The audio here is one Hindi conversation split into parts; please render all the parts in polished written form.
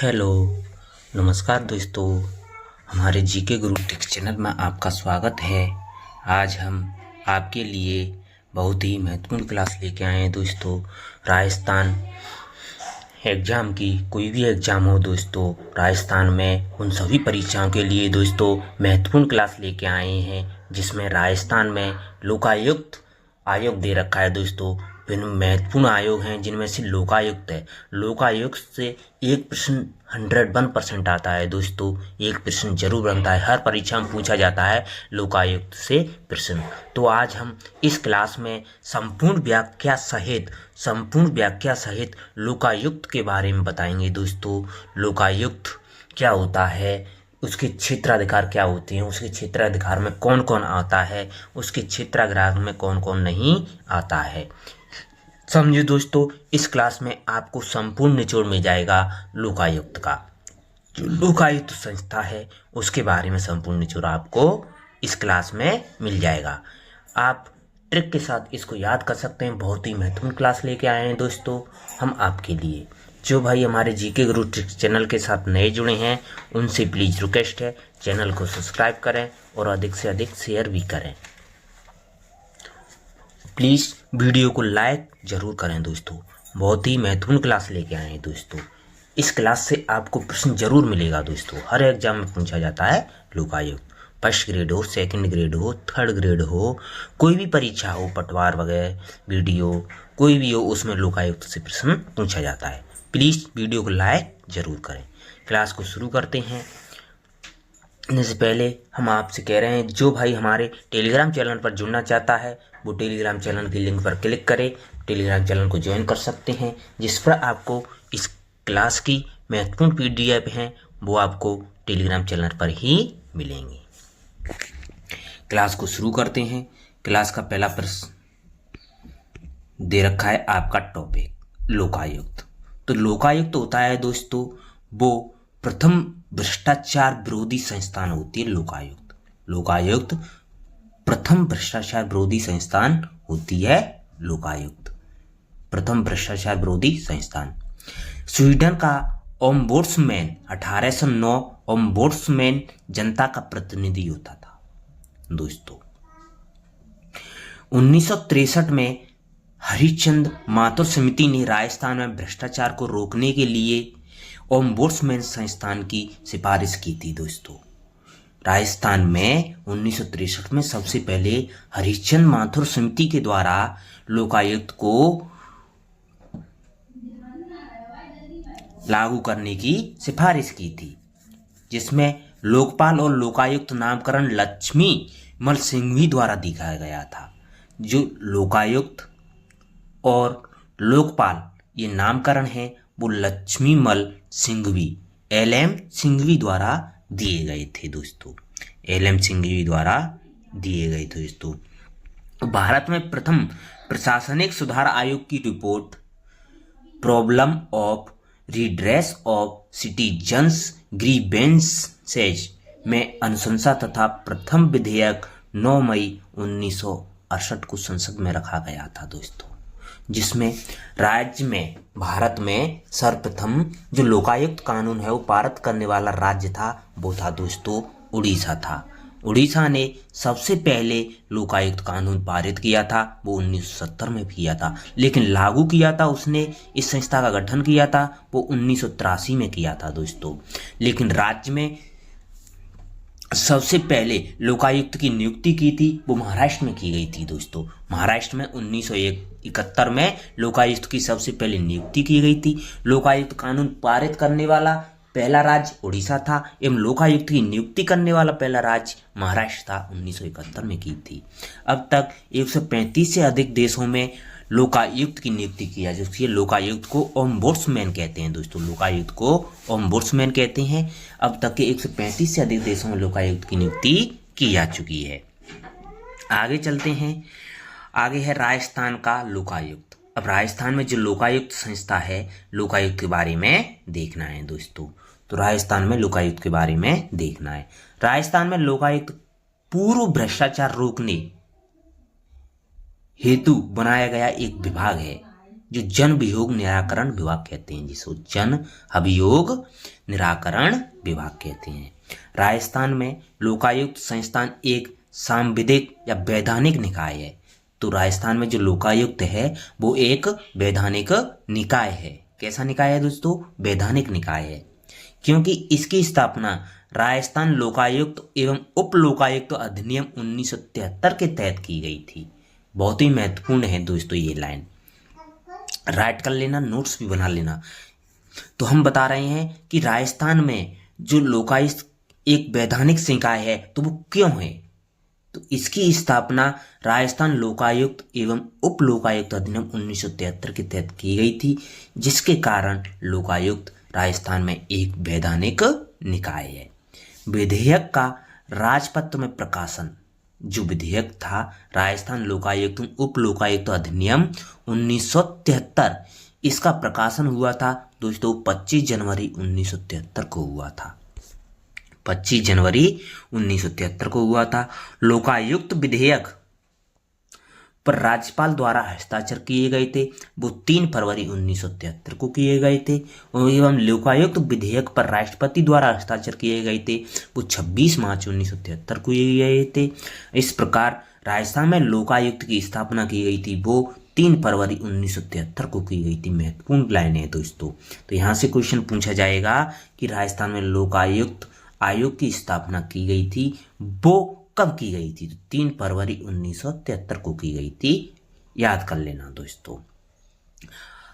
हेलो, नमस्कार दोस्तों। हमारे जीके गुरु टेक चैनल में आपका स्वागत है। आज हम आपके लिए बहुत ही महत्वपूर्ण क्लास लेके आए हैं दोस्तों। राजस्थान एग्ज़ाम की कोई भी एग्ज़ाम हो दोस्तों, राजस्थान में उन सभी परीक्षाओं के लिए दोस्तों महत्वपूर्ण क्लास लेके आए हैं, जिसमें राजस्थान में लोकायुक्त आयोग दे रखा है दोस्तों। विभिन्न महत्वपूर्ण आयोग हैं, जिनमें से लोकायुक्त है। लोकायुक्त से एक प्रश्न 101% आता है दोस्तों। एक प्रश्न जरूर बनता है, हर परीक्षा में पूछा जाता है लोकायुक्त से प्रश्न। तो आज हम इस क्लास में संपूर्ण व्याख्या सहित लोकायुक्त के बारे में बताएंगे दोस्तों। लोकायुक्त क्या होता है, उसके क्षेत्राधिकार क्या होते हैं, उसके क्षेत्राधिकार में कौन कौन आता है, उसके क्षेत्राधिकार में कौन कौन नहीं आता है। समझिए दोस्तों, इस क्लास में आपको संपूर्ण निचोड़ मिल जाएगा लोकायुक्त का। जो लोकायुक्त संस्था है उसके बारे में संपूर्ण निचोड़ आपको इस क्लास में मिल जाएगा। आप ट्रिक के साथ इसको याद कर सकते हैं। बहुत ही महत्वपूर्ण क्लास लेके आए हैं दोस्तों हम आपके लिए। जो भाई हमारे जीके गुरु ट्रिक चैनल के साथ नए जुड़े हैं, उनसे प्लीज़ रिक्वेस्ट है, चैनल को सब्सक्राइब करें और अधिक से अधिक शेयर भी करें। प्लीज़ वीडियो को लाइक जरूर करें दोस्तों। बहुत ही महत्वपूर्ण क्लास लेके आए हैं दोस्तों। इस क्लास से आपको प्रश्न जरूर मिलेगा दोस्तों। हर एग्जाम में पूछा जाता है लोकायुक्त। फर्स्ट ग्रेड हो, सेकंड ग्रेड हो, थर्ड ग्रेड हो, कोई भी परीक्षा हो, पटवार वगैरह वीडियो कोई भी हो, उसमें लोकायुक्त से प्रश्न पूछा जाता है। प्लीज़ वीडियो को लाइक जरूर करें। क्लास को शुरू करते हैं। इससे पहले हम आपसे कह रहे हैं, जो भाई हमारे टेलीग्राम चैनल पर जुड़ना चाहता है वो टेलीग्राम चैनल की लिंक पर क्लिक करें। टेलीग्राम चैनल को ज्वाइन कर सकते हैं, जिस पर आपको इस क्लास की महत्वपूर्ण पीडीएफ हैं वो आपको टेलीग्राम चैनल पर ही मिलेंगी। क्लास को शुरू करते हैं। क्लास का पहला प्रश्न दे रखा है आपका टॉपिक लोकायुक्त। तो लोकायुक्त होता है दोस्तों वो प्रथम भ्रष्टाचार विरोधी संस्थान होती है। लोकायुक्त प्रथम भ्रष्टाचार विरोधी संस्थान होती है। लोकायुक्त प्रथम भ्रष्टाचार विरोधी संस्थान। स्वीडन का ओम्बुड्समैन 1809 ओम्बुड्समैन जनता का प्रतिनिधि होता था दोस्तों। 1963 में हरिश्चंद्र माथुर समिति ने राजस्थान में भ्रष्टाचार को रोकने के लिए ओम्बुड्समैन संस्थान की सिफारिश की थी दोस्तों। राजस्थान में 1963 में सबसे पहले हरिश्चंद्र माथुर समिति के द्वारा लोकायुक्त को लागू करने की सिफारिश की थी, जिसमें लोकपाल और लोकायुक्त नामकरण लक्ष्मी मल सिंघवी द्वारा दिखाया गया था। जो लोकायुक्त और लोकपाल ये नामकरण है वो लक्ष्मीमल सिंघवी LM सिंघवी द्वारा दिए गए थे दोस्तों। LM सिंघवी द्वारा दिए गए थे दोस्तों। भारत में प्रथम प्रशासनिक सुधार आयोग की report problem of redress of citizens grievances में अनुशंसा तथा प्रथम विधेयक 9 मई 1968 को संसद में रखा गया था दोस्तों, जिसमें राज्य में भारत में सर्वप्रथम जो लोकायुक्त कानून है वो पारित करने वाला राज्य था वो था दोस्तों उड़ीसा था। उड़ीसा ने सबसे पहले लोकायुक्त कानून पारित किया था, वो 1970 में किया था, लेकिन लागू किया था उसने इस संस्था का गठन किया था वो 1983 में किया था दोस्तों। लेकिन राज्य में सबसे पहले लोकायुक्त की नियुक्ति की थी वो महाराष्ट्र में की गई थी दोस्तों। महाराष्ट्र में 1971 में लोकायुक्त की सबसे पहले नियुक्ति की गई थी। लोकायुक्त कानून पारित करने वाला पहला राज्य उड़ीसा था एवं लोकायुक्त की नियुक्ति करने वाला पहला राज्य महाराष्ट्र था, 1971 में की थी। अब तक 135 से अधिक देशों में लोकायुक्त की नियुक्ति किया जाती है। लोकायुक्त को ओम्बुड्समैन कहते हैं दोस्तों। लोकायुक्त को ओम्बुड्समैन कहते हैं। अब तक के 135 से अधिक देशों में लोकायुक्त की नियुक्ति की जा चुकी है। आगे चलते हैं। आगे है राजस्थान का लोकायुक्त। अब राजस्थान में जो लोकायुक्त संस्था है, लोकायुक्त के बारे में देखना है दोस्तों। तो राजस्थान में लोकायुक्त के बारे में देखना है। राजस्थान में लोकायुक्त पूर्व भ्रष्टाचार रोकने हेतु बनाया गया एक विभाग है, जो जन अभियोग निराकरण विभाग कहते हैं, जिसको जन अभियोग निराकरण विभाग कहते हैं। राजस्थान में लोकायुक्त संस्थान एक सांविधिक या वैधानिक निकाय है। तो राजस्थान में जो लोकायुक्त है वो एक वैधानिक निकाय है। कैसा निकाय है दोस्तों? वैधानिक निकाय है, क्योंकि इसकी स्थापना राजस्थान लोकायुक्त एवं उप लोकायुक्त अधिनियम 1973 के तहत की गई थी। बहुत ही महत्वपूर्ण है दोस्तों ये लाइन, राइट कर लेना, नोट्स भी बना लेना। तो हम बता रहे हैं कि राजस्थान में जो लोकायुक्त एक वैधानिक निकाय है तो वो क्यों है? तो इसकी स्थापना राजस्थान लोकायुक्त एवं उप लोकायुक्त अधिनियम 1973 के तहत की गई थी, जिसके कारण लोकायुक्त राजस्थान में एक वैधानिक निकाय है। विधेयक का राजपत्र में प्रकाशन, जो विधेयक था राजस्थान लोकायुक्त उप लोकायुक्त अधिनियम 1973, इसका प्रकाशन हुआ था दोस्तों 25 जनवरी 1973 को हुआ था। 25 जनवरी 1973 को हुआ था। लोकायुक्त विधेयक पर राज्यपाल द्वारा हस्ताक्षर किए गए थे, वो 3 फरवरी 1973 को किए गए थे। एवं लोकायुक्त विधेयक पर राष्ट्रपति द्वारा हस्ताक्षर किए गए थे, वो 26 मार्च 1973 को किए गए थे। इस प्रकार राजस्थान में लोकायुक्त की स्थापना की गई थी, वो 3 फरवरी 1973 को की गई थी। महत्वपूर्ण लाइन है दोस्तों। तो यहाँ से क्वेश्चन पूछा जाएगा कि राजस्थान में लोकायुक्त आयोग की स्थापना की गई थी, वो कब की गई थी? तो 3 फरवरी 1973 को की गई थी, याद कर लेना दोस्तों।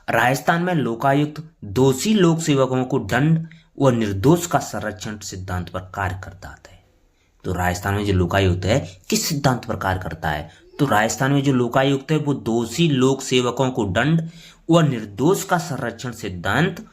राजस्थान में लोकायुक्त दोषी लोक सेवकों को दंड व निर्दोष का संरक्षण सिद्धांत पर कार्य करता है। तो राजस्थान में जो लोकायुक्त है किस सिद्धांत पर कार्य करता है? तो राजस्थान में जो लोकायुक्त है वो दोषी लोक सेवकों को दंड व निर्दोष का संरक्षण सिद्धांत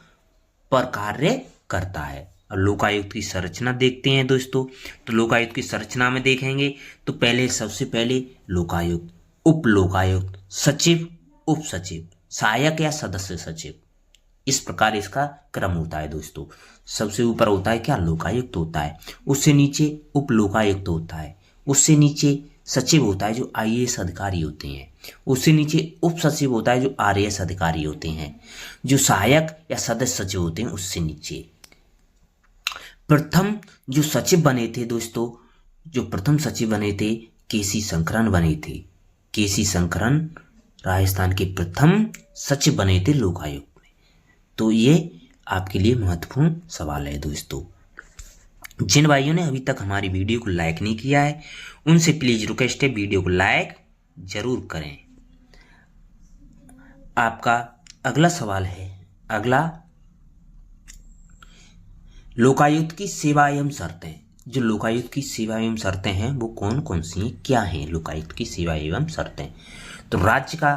पर कार्य करता है। और लोकायुक्त की संरचना देखते हैं दोस्तों। तो लोकायुक्त की संरचना में देखेंगे तो सबसे पहले लोकायुक्त, उप लोकायुक्त, सचिव, उप सचिव, सहायक या सदस्य सचिव, इस प्रकार इसका क्रम होता है दोस्तों। सबसे ऊपर होता है क्या? लोकायुक्त होता है, उससे नीचे उप लोकायुक्त होता है, उससे नीचे सचिव होता है जो IAS अधिकारी होते हैं, उससे नीचे उप सचिव होता है जो RAS अधिकारी होते हैं, जो सहायक या सदस्य सचिव होते हैं उससे नीचे। प्रथम जो सचिव बने थे दोस्तों, जो प्रथम सचिव बने थे KC शंकरन बने थे। KC शंकरन राजस्थान के प्रथम सचिव बने थे लोकायुक्त में। तो ये आपके लिए महत्वपूर्ण सवाल है दोस्तों। जिन भाइयों ने अभी तक हमारी वीडियो को लाइक नहीं किया है उनसे प्लीज रिक्वेस्ट है, वीडियो को लाइक जरूर करें। आपका अगला सवाल है, अगला लोकायुक्त की सेवा एवं शर्तें। जो लोकायुक्त की सेवा एवं शर्तें हैं वो कौन कौन सी हैं, क्या हैं लोकायुक्त की सेवा एवं शर्तें? तो राज्य का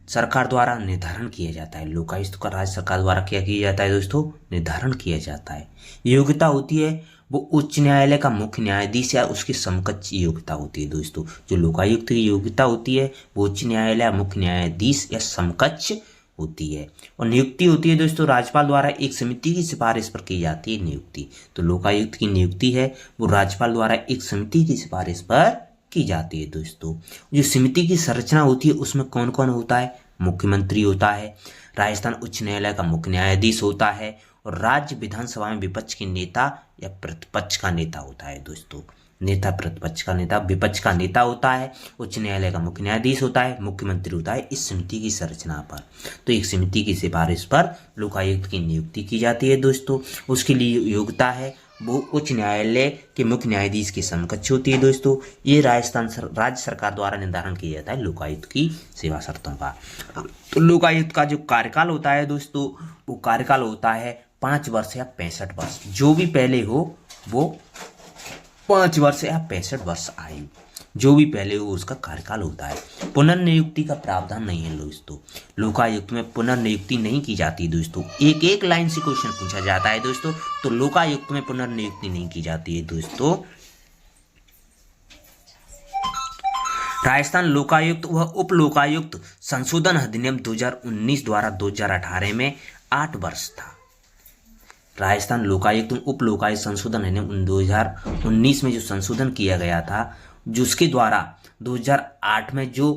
सरकार द्वारा निर्धारण किया जाता है। लोकायुक्त का राज्य सरकार द्वारा क्या किया जाता है दोस्तों? निर्धारण किया जाता है। योग्यता होती है वो उच्च न्यायालय का मुख्य न्यायाधीश या उसकी समकक्ष योग्यता होती है दोस्तों। जो लोकायुक्त की योग्यता होती है वो उच्च न्यायालय या मुख्य न्यायाधीश या समकक्ष होती है। और नियुक्ति होती है दोस्तों राज्यपाल द्वारा एक समिति की सिफारिश पर की जाती है नियुक्ति। तो लोकायुक्त की नियुक्ति है वो राज्यपाल द्वारा एक समिति की सिफारिश पर की जाती है दोस्तों। जो समिति की संरचना होती है उसमें कौन कौन होता है? मुख्यमंत्री होता है, राजस्थान उच्च न्यायालय का मुख्य न्यायाधीश होता है, और राज्य विधानसभा में विपक्ष के नेता या प्रतिपक्ष का नेता होता है दोस्तों। नेता, प्रतिपक्ष का नेता, विपक्ष का नेता होता है, उच्च न्यायालय का मुख्य न्यायाधीश होता है, मुख्यमंत्री होता है इस समिति की संरचना पर। तो एक समिति की सिफारिश पर लोकायुक्त की नियुक्ति की जाती है दोस्तों। उसके लिए योग्यता है वो उच्च न्यायालय के मुख्य न्यायाधीश की समकक्ष होती है दोस्तों। ये राज्य सरकार द्वारा निर्धारण किया जाता है लोकायुक्त की सेवा शर्तों का। तो लोकायुक्त का जो कार्यकाल होता है दोस्तों वो कार्यकाल होता है 5 वर्ष या 65 वर्ष। जो भी पहले हो वो 5 वर्ष या 65 वर्ष आयु, जो भी पहले हो उसका कार्यकाल होता है। पुनर्नियुक्ति का प्रावधान नहीं है दोस्तों। लोकायुक्त में पुनर्नियुक्ति नहीं की जाती दोस्तों। एक एक लाइन से क्वेश्चन पूछा जाता है दोस्तों। तो लोकायुक्त में पुनर्नियुक्ति नहीं की जाती है दोस्तों। राजस्थान लोकायुक्त व उप लोकायुक्त संशोधन अधिनियम 2019 द्वारा 2018 में 8 वर्ष था। राजस्थान लोकायुक्त उप लोकायुक्त संशोधन अधिनियम 2019 में जो संशोधन किया गया था, जिसके द्वारा 2008 में जो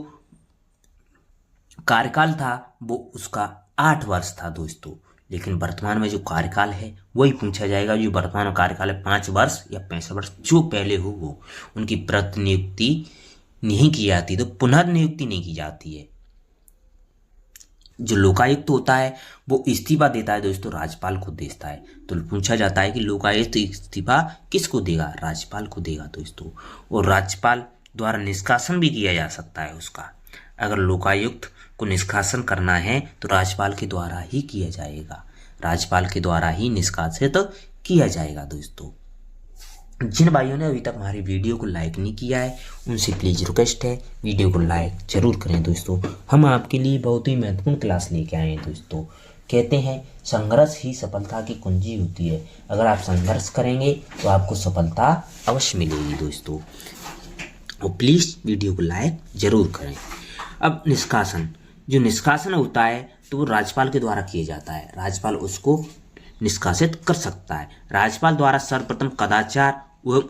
कार्यकाल था वो उसका 8 वर्ष था दोस्तों। लेकिन वर्तमान में जो कार्यकाल है वही पूछा जाएगा। जो वर्तमान कार्यकाल है 5 वर्ष या 65 वर्ष, जो पहले हो वो उनकी प्रतिनियुक्ति नहीं की जाती, तो पुनर्नियुक्ति नहीं की जाती है। जो लोकायुक्त होता है वो इस्तीफा देता है दोस्तों, राज्यपाल को देता है। तो पूछा जाता है कि लोकायुक्त इस्तीफा किसको देगा, राज्यपाल को देगा दोस्तों। और राज्यपाल द्वारा निष्कासन भी किया जा सकता है उसका। अगर लोकायुक्त को निष्कासन करना है तो राज्यपाल के द्वारा ही किया जाएगा, राज्यपाल के द्वारा ही निष्कासित किया जाएगा दोस्तों। जिन भाइयों ने अभी तक हमारी वीडियो को लाइक नहीं किया है उनसे प्लीज़ रिक्वेस्ट है वीडियो को लाइक जरूर करें दोस्तों। हम आपके लिए बहुत ही महत्वपूर्ण क्लास लेके आए हैं दोस्तों। कहते हैं संघर्ष ही सफलता की कुंजी होती है। अगर आप संघर्ष करेंगे तो आपको सफलता अवश्य मिलेगी दोस्तों। और प्लीज़ वीडियो को लाइक जरूर करें। अब निष्कासन, जो निष्कासन होता है तो वो राज्यपाल के द्वारा किया जाता है। राज्यपाल उसको निष्कासित कर सकता है। राज्यपाल द्वारा सर्वप्रथम कदाचार व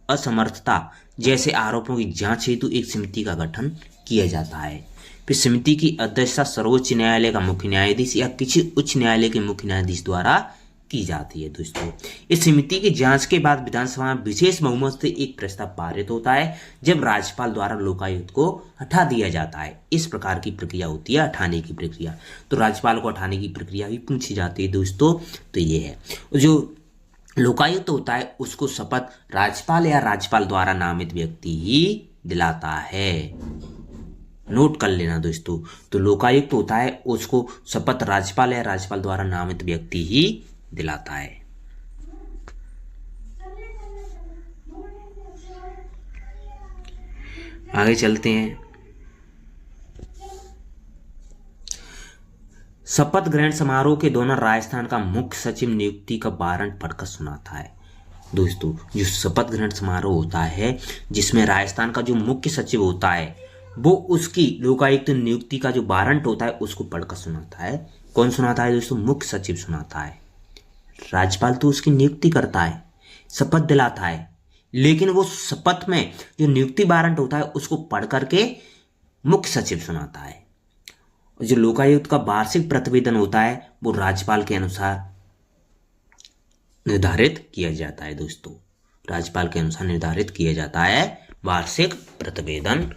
असमर्थता जैसे आरोपों की जांच हेतु एक समिति का गठन किया जाता है। फिर समिति की अध्यक्षता सर्वोच्च न्यायालय का मुख्य न्यायाधीश या किसी उच्च न्यायालय के मुख्य न्यायाधीश द्वारा की जाती है दोस्तों। इस समिति की जांच के बाद विधानसभा में विशेष बहुमत से एक प्रस्ताव पारित होता है, जब राज्यपाल द्वारा लोकायुक्त को हटा दिया जाता है। इस प्रकार की प्रक्रिया होती है हटाने की प्रक्रिया। तो राज्यपाल को हटाने की प्रक्रिया भी पूछी जाती है दोस्तों। तो ये है, जो लोकायुक्त होता है उसको शपथ राज्यपाल या राज्यपाल द्वारा नामित व्यक्ति ही दिलाता है। नोट कर लेना दोस्तों। तो लोकायुक्त होता है उसको शपथ राज्यपाल या राज्यपाल द्वारा नामित व्यक्ति ही दिलाता है। आगे चलते हैं। शपथ ग्रहण समारोह के दौरान राजस्थान का मुख्य सचिव नियुक्ति का वारंट पढ़कर सुनाता है दोस्तों। जो शपथ ग्रहण समारोह होता है जिसमें राजस्थान का जो मुख्य सचिव होता है वो उसकी लोकायुक्त नियुक्ति का जो वारंट होता है उसको पढ़कर सुनाता है। कौन सुनाता है दोस्तों? मुख्य सचिव सुनाता है। राज्यपाल तो उसकी नियुक्ति करता है, शपथ दिलाता है, लेकिन वो शपथ में जो नियुक्ति वारंट होता है उसको पढ़ करके मुख्य सचिव सुनाता है। जो लोकायुक्त का वार्षिक प्रतिवेदन होता है वो राज्यपाल के अनुसार निर्धारित किया जाता है दोस्तों। राज्यपाल के अनुसार निर्धारित किया जाता है। वार्षिक प्रतिवेदन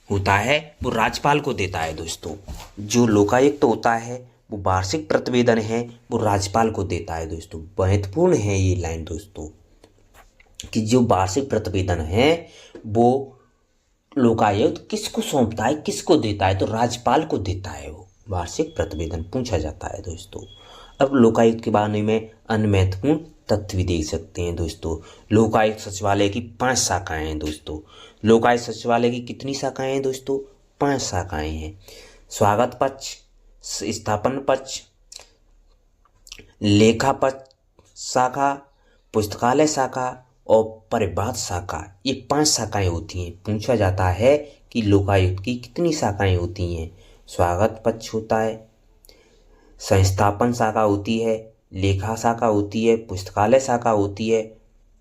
होता है वो राज्यपाल को देता है दोस्तों। जो लोकायुक्त होता है वो वार्षिक प्रतिवेदन है वो राज्यपाल को देता है दोस्तों। महत्वपूर्ण है ये लाइन दोस्तों कि जो वार्षिक प्रतिवेदन है वो लोकायुक्त किसको सौंपता है, किसको देता है? तो राज्यपाल को देता है। वो वार्षिक प्रतिवेदन पूछा जाता है दोस्तों। अब लोकायुक्त के बारे में अन्य महत्वपूर्ण तथ्य भी देख सकते हैं दोस्तों। लोकायुक्त सचिवालय की 5 शाखाएं हैं दोस्तों। लोकायुक्त सचिवालय की कितनी शाखाएं हैं दोस्तों? 5 शाखाएं हैं। स्वागत पक्ष, स्थापन पक्ष, लेखा पक्ष शाखा, पुस्तकालय शाखा और परिवाद शाखा, ये 5 शाखाएं होती हैं। पूछा जाता है कि लोकायुक्त की कितनी शाखाएं होती हैं? स्वागत पक्ष होता है, संस्थापन शाखा होती है, लेखा शाखा होती है, पुस्तकालय शाखा होती है,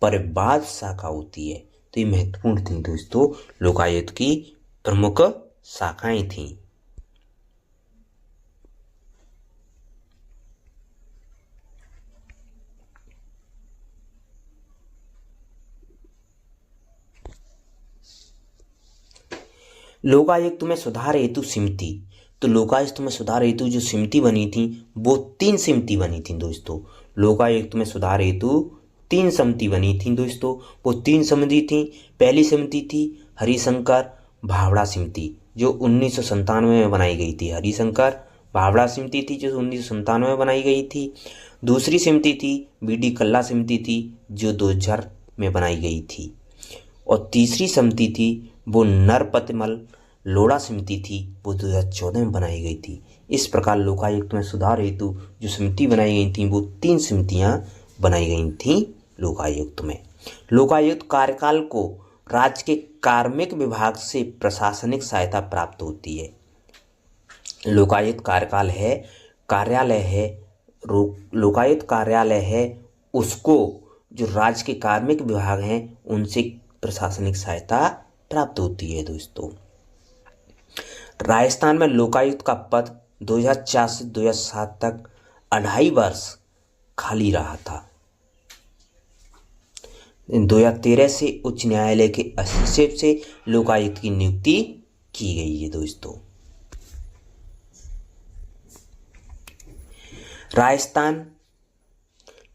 परिवाद शाखा होती है। तो ये महत्वपूर्ण थी दोस्तों, लोकायुक्त की प्रमुख शाखाएं थीं। लोकायुक्त में सुधार हेतु समिति, तो लोकायुक्त में सुधार हेतु जो समिति बनी थी वो 3 समिति बनी थी दोस्तों। लोकायुक्त में सुधार हेतु 3 समिति बनी थी दोस्तों। वो 3 समिति थी। पहली समिति थी हरिशंकर भावड़ा समिति जो 1997 में बनाई गई थी। हरिशंकर भावड़ा समिति थी जो 1997 में बनाई गई थी। दूसरी समिति थी BD कल्ला समिति थी जो 2000 में बनाई गई थी। और तीसरी समिति थी वो नरपतिमल लोढ़ा समिति थी, वो 2014 में बनाई गई थी। इस प्रकार लोकायुक्त में सुधार हेतु जो समिति बनाई गई थी वो 3 समितियां बनाई गई थी लोकायुक्त में। लोकायुक्त कार्यकाल को राज्य के कार्मिक विभाग से प्रशासनिक सहायता प्राप्त होती है। लोकायुक्त कार्यकाल है, कार्यालय है, लोकायुक्त कार्यालय है, उसको जो राज्य के कार्मिक विभाग हैं उनसे प्रशासनिक सहायता प्राप्त होती है दोस्तों। राजस्थान में लोकायुक्त का पद 2004 से 2007 तक 2.5 वर्ष खाली रहा था। 2013 से उच्च न्यायालय के हस्तक्षेप से लोकायुक्त की नियुक्ति की गई है दोस्तों। राजस्थान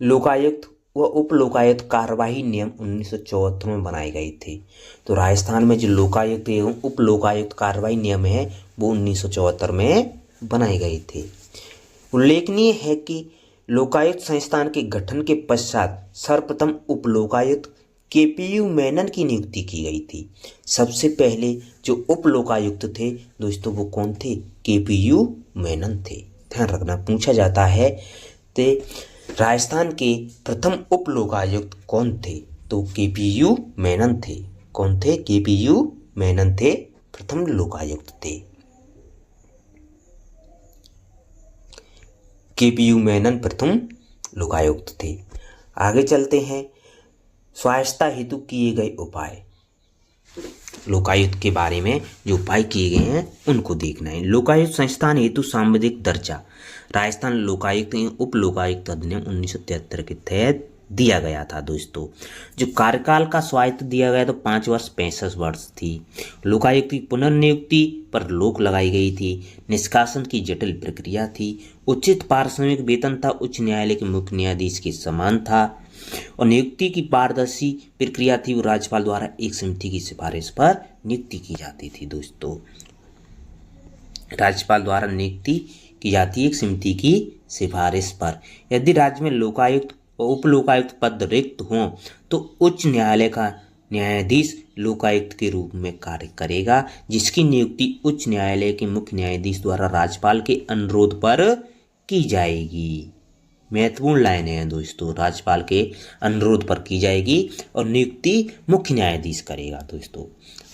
लोकायुक्त व उप लोकायुक्त कार्यवाही नियम 1974 में बनाए गए थे। तो राजस्थान में जो लोकायुक्त एवं उप लोकायुक्त कार्यवाही नियम है वो 1974 में बनाए गए थे। उल्लेखनीय है कि लोकायुक्त संस्थान के गठन के पश्चात सर्वप्रथम उप लोकायुक्त केपीयू मेनन की नियुक्ति की गई थी। सबसे पहले जो उप लोकायुक्त थे दोस्तों वो कौन थे? केपीयू मेनन थे। ध्यान रखना, पूछा जाता है ते राजस्थान के प्रथम उप लोकायुक्त कौन थे? तो केपीयू मेनन थे। कौन थे? केपीयू मेनन थे, प्रथम लोकायुक्त थे। केपीयू मेनन प्रथम लोकायुक्त थे। आगे चलते हैं, स्वायत्तता हेतु किए गए उपाय। लोकायुक्त के बारे में जो उपाय किए गए हैं उनको देखना है। लोकायुक्त संस्थान हेतु सांविधिक दर्जा राजस्थान लोकायुक्त एवं उप लोकायुक्त अधिनियम 1973 के तहत दिया गया था दोस्तों। जो कार्यकाल का स्वायत्त दिया गया तो 5 वर्ष 65 वर्ष थी। लोकायुक्त की पुनर्नियुक्ति पर रोक लगाई गई थी। निष्कासन की जटिल प्रक्रिया थी। उचित पारिश्रमिक वेतन था। उच्च न्यायालय के मुख्य न्यायाधीश के समान था और नियुक्ति की पारदर्शी प्रक्रिया थी। वो राज्यपाल द्वारा एक समिति की सिफारिश पर नियुक्ति की जाती थी दोस्तों। राज्यपाल द्वारा नियुक्ति की जाती है एक समिति की सिफारिश पर। यदि राज्य में लोकायुक्त और उप लोकायुक्त पद रिक्त हों तो उच्च न्यायालय का न्यायाधीश लोकायुक्त के रूप में कार्य करेगा, जिसकी नियुक्ति उच्च न्यायालय के मुख्य न्यायाधीश द्वारा राज्यपाल के अनुरोध पर की जाएगी। महत्वपूर्ण लाइन है दोस्तों, राज्यपाल के अनुरोध पर की जाएगी और नियुक्ति मुख्य न्यायाधीश करेगा दोस्तों।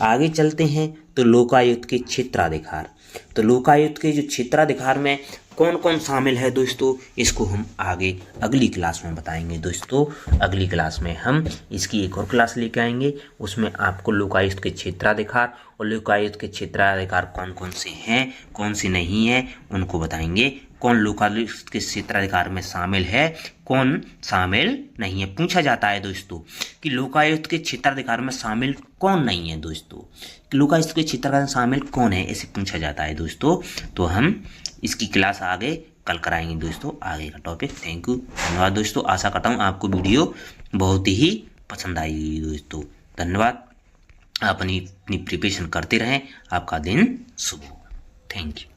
आगे चलते हैं तो लोकायुक्त के क्षेत्राधिकार। तो लोकायुक्त के जो क्षेत्राधिकार में कौन कौन शामिल है दोस्तों, इसको हम आगे अगली क्लास में बताएंगे दोस्तों। अगली क्लास में हम इसकी एक और क्लास लेके आएंगे, उसमें आपको लोकायुक्त के क्षेत्राधिकार और लोकायुक्त के क्षेत्राधिकार कौन कौन से हैं कौन से नहीं हैं उनको बताएंगे। कौन लोकायुक्त के क्षेत्राधिकार में शामिल है, कौन शामिल नहीं है। पूछा जाता है दोस्तों कि लोकायुक्त के क्षेत्राधिकार में शामिल कौन नहीं है दोस्तों, लोकायुक्त के क्षेत्राधिकार में शामिल कौन है, ऐसे पूछा जाता है दोस्तों। तो हम इसकी क्लास आगे कल कराएंगे दोस्तों, आगे का टॉपिक। थैंक यू, धन्यवाद दोस्तों। आशा करता हूँ आपको वीडियो बहुत ही पसंद आई दोस्तों। धन्यवाद। आप अपनी प्रिपरेशन करते रहें। आपका दिन शुभ हो। Thank you.